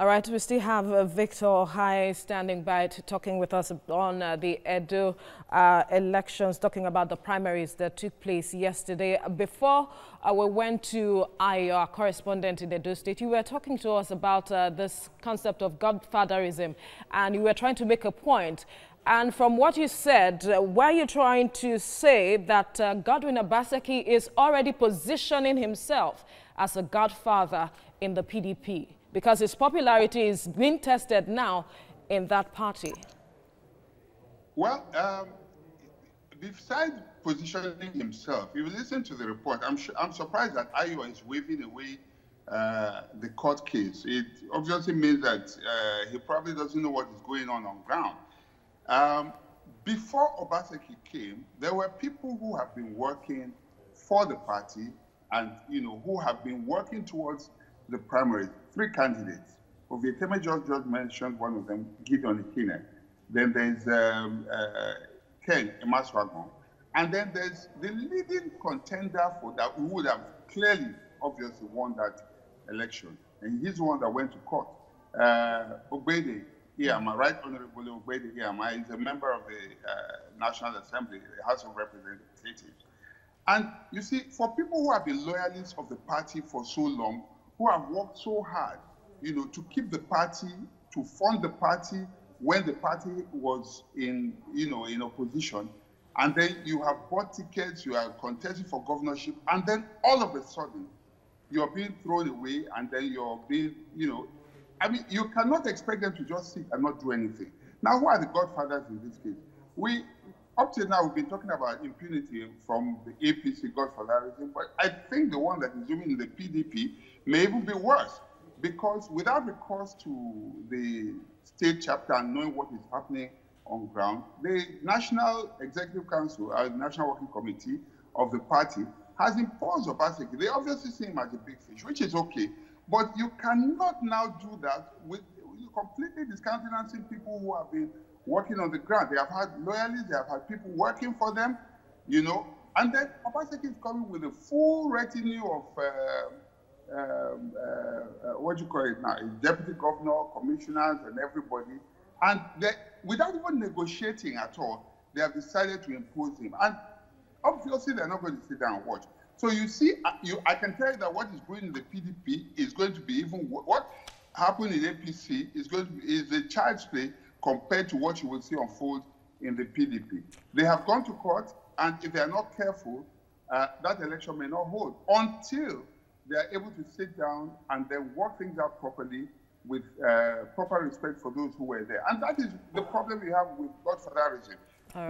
All right, we still have Victor Okhai standing by talking with us on the Edo elections, talking about the primaries that took place yesterday. Before we went to our correspondent in Edo State, you were talking to us about this concept of godfatherism, and you were trying to make a point. And from what you said, were you trying to say that Godwin Obaseki is already positioning himself as a godfather in the PDP? Because his popularity is being tested now in that party. Well, besides positioning himself, if you listen to the report, I'm surprised that Ayo is waving away the court case. It obviously means that he probably doesn't know what is going on ground. Before Obaseki came, there were people who have been working for the party and, who have been working towards the primaries. 3 candidates. Ovieteme just mentioned one of them, Gideon Ikine. Then there's Ken Emaswagon. And then there's the leading contender for that who would have clearly, obviously won that election. And he's the one that went to court. Obede Iyama, Right Honorable Obede Iyama, is a member of the National Assembly, the House of Representatives. And you see, for people who have been loyalists of the party for so long, who have worked so hard, to keep the party, to fund the party when the party was in opposition, and then you have bought tickets, you are contesting for governorship, and then all of a sudden, you're being thrown away, and then you're being, you cannot expect them to just sit and not do anything. Now, who are the godfathers in this case? Up till now, we've been talking about impunity from the APC godfatherism, but I think the one that is zooming in the PDP may even be worse, because without recourse to the state chapter and knowing what is happening on ground, the National Executive Council, National Working Committee of the party, has imposed Obaseki. They obviously see him as a big fish, which is okay, but you cannot now do that with completely discountenancing people who have been working on the ground. They have had loyalists, they have had people working for them, and then Obaseki is coming with a full retinue of what do you call it now? Deputy governor, commissioners, and everybody. And without even negotiating at all, they have decided to impose him. And obviously, they're not going to sit down and watch. So you see, I can tell you that what is going in the PDP is going to be even what happened in APC is a child's play compared to what you will see unfold in the PDP. They have gone to court, and if they are not careful, that election may not hold until they are able to sit down and then work things out properly with proper respect for those who were there. And that is the problem we have with godfatherism.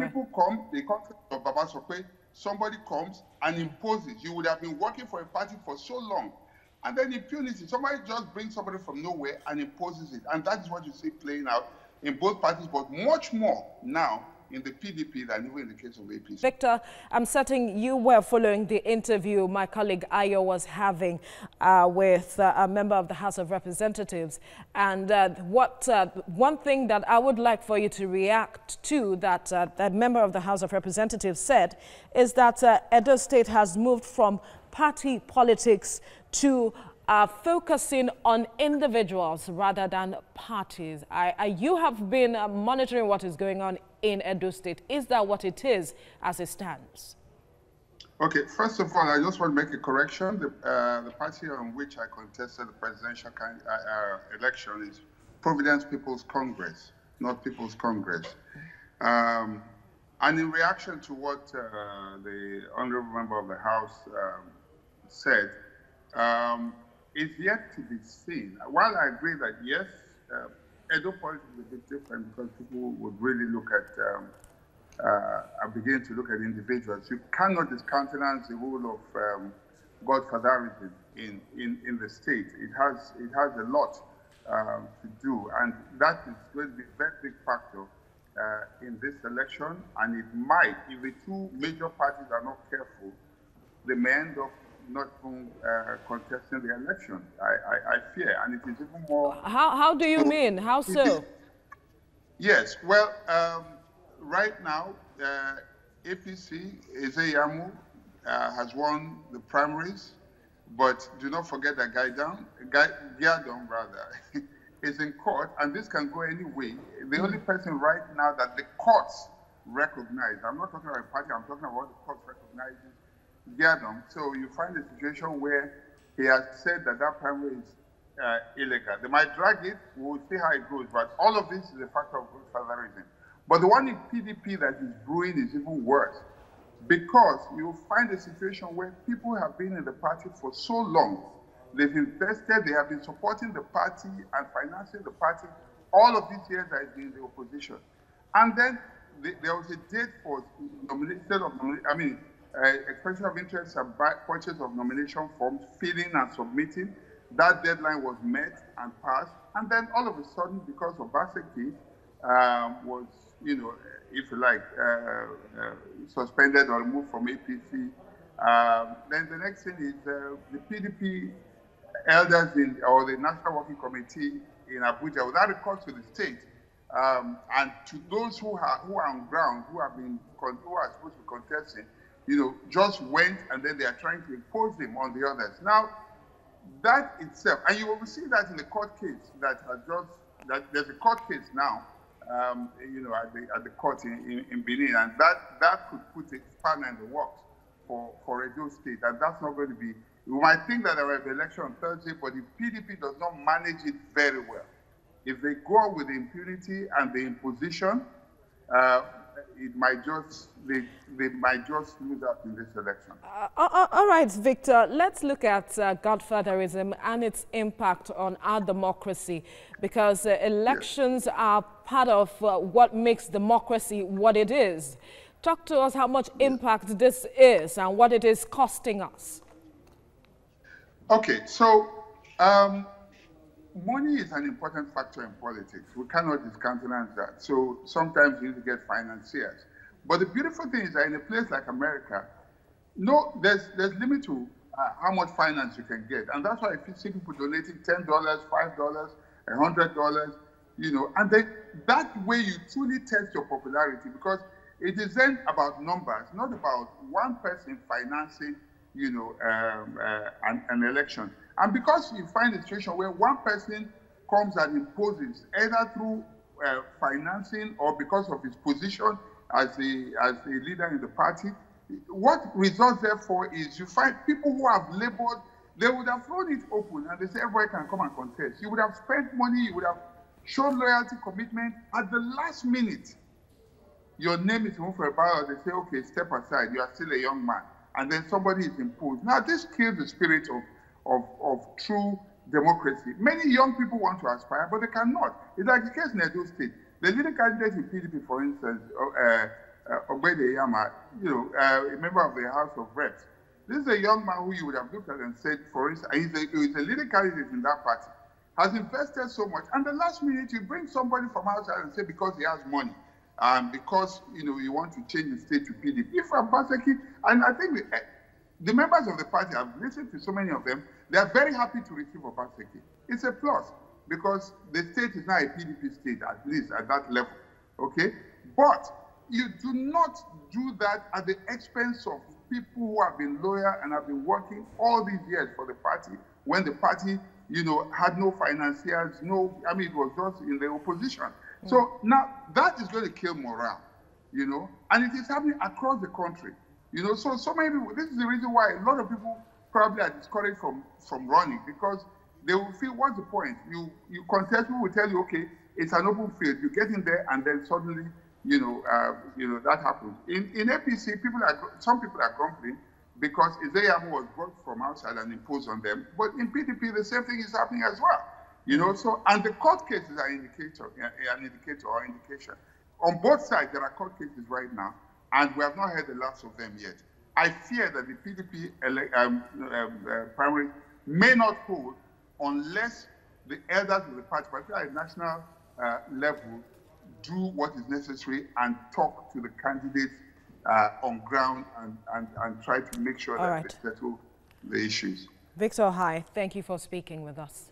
People come, they come to Baba Sokwe, somebody comes and imposes. You would have been working for a party for so long. And then impunity, somebody just brings somebody from nowhere and imposes it. And that is what you see playing out in both parties, but much more now in the PDP than even in the case of APC. Victor, I'm certain you were following the interview my colleague Ayo was having with a member of the House of Representatives. And one thing that I would like for you to react to that that member of the House of Representatives said is that Edo State has moved from party politics to focusing on individuals rather than parties. You have been monitoring what is going on in Edo State. Is that what it is as it stands? Okay, first of all, I just want to make a correction. The party on which I contested the presidential election is Providence People's Congress, not People's Congress. And in reaction to what the honorable member of the House said, it's yet to be seen. While I agree that yes, Edo politics is a bit different because people would really look at, begin to look at individuals. You cannot discountenance the rule of godfatherism in the state. It has a lot to do, and that is going to be a very big factor in this election. And it might, if the 2 major parties are not careful, they may end up not even contesting the election. I fear, and it is even more. How do you mean? How so? Yes, well, right now, APC, Ezeyamu, has won the primaries, but do not forget that Giadon, is in court, and this can go any way. The only person right now that the courts recognize, I'm not talking about a party, I'm talking about the courts recognizes Giadom. So you find a situation where he has said that that primary is illegal. They might drag it, we'll see how it goes, but all of this is a factor of grandfatherism. But the one in PDP that is brewing is even worse, because you'll find a situation where people have been in the party for so long, they've invested, they have been supporting the party and financing the party all of these years that has been in the opposition. And then there was a date for expression of interest and purchase of nomination forms, filling and submitting. That deadline was met and passed. And then all of a sudden, because of Obaseki was, if you like, suspended or removed from APC, then the next thing is the PDP elders or the National Working Committee in Abuja, without recourse to the state, and to those who are on ground, who are supposed to be contesting, just went, and then they are trying to impose them on the others. Now, that itself, and you will see that in the court case there's a court case now, at the court in Benin, and that could put a spanner in the works for Edo State, and that's not going to be. You might think that there will be an election on Thursday, but if PDP does not manage it very well, if they go out with the impunity and the imposition, it might they might just lose out in this election. All right, Victor, let's look at godfatherism and its impact on our democracy, because elections are part of what makes democracy what it is. Talk to us how much impact this is and what it is costing us. Okay, so money is an important factor in politics. We cannot discountenance that. So sometimes you need to get financiers. But the beautiful thing is that in a place like America, there's limit to how much finance you can get. And that's why if you see people donating $10, $5, $100, and then that way you truly test your popularity, because it is then about numbers, not about one person financing an election. And because you find a situation where one person comes and imposes, either through financing or because of his position as a leader in the party, what results therefore is you find people who have labored, they would have thrown it open and they say everybody can come and contest. You would have spent money, you would have shown loyalty, commitment. At the last minute, your name is removed for a ballot. They say, okay, step aside, you are still a young man. And then somebody is imposed. Now, this kills the spirit of true democracy. Many young people want to aspire, but they cannot. It's like the case in Edo State. The leading candidate in PDP, for instance, Okhai, a member of the House of Reps. This is a young man who you would have looked at and said, for instance, he's a leading candidate in that party, has invested so much. And the last minute, you bring somebody from outside and say because he has money, because you want to change the state to PDP. If Obaseki, and I think the members of the party, I've listened to so many of them, they are very happy to receive Obaseki. It's a plus, because the state is now a PDP state, at least at that level, okay? But you do not do that at the expense of people who have been loyal and have been working all these years for the party, when the party, had no financiers, it was just in the opposition. So now that is going to kill morale, and it is happening across the country, so many people, this is the reason why a lot of people probably are discouraged from running, because they will feel, what's the point? You contest, people will tell you, okay, it's an open field, you get in there, and then suddenly, that happens. In APC, some people are grumbling because Izeyamu was brought from outside and imposed on them, but in PDP, the same thing is happening as well. And the court cases are an indication. On both sides, there are court cases right now, and we have not heard the last of them yet. I fear that the PDP primary may not hold unless the elders of the party, particularly at national level, do what is necessary and talk to the candidates on ground and try to make sure that they settle the issues. Victor Okhai, thank you for speaking with us.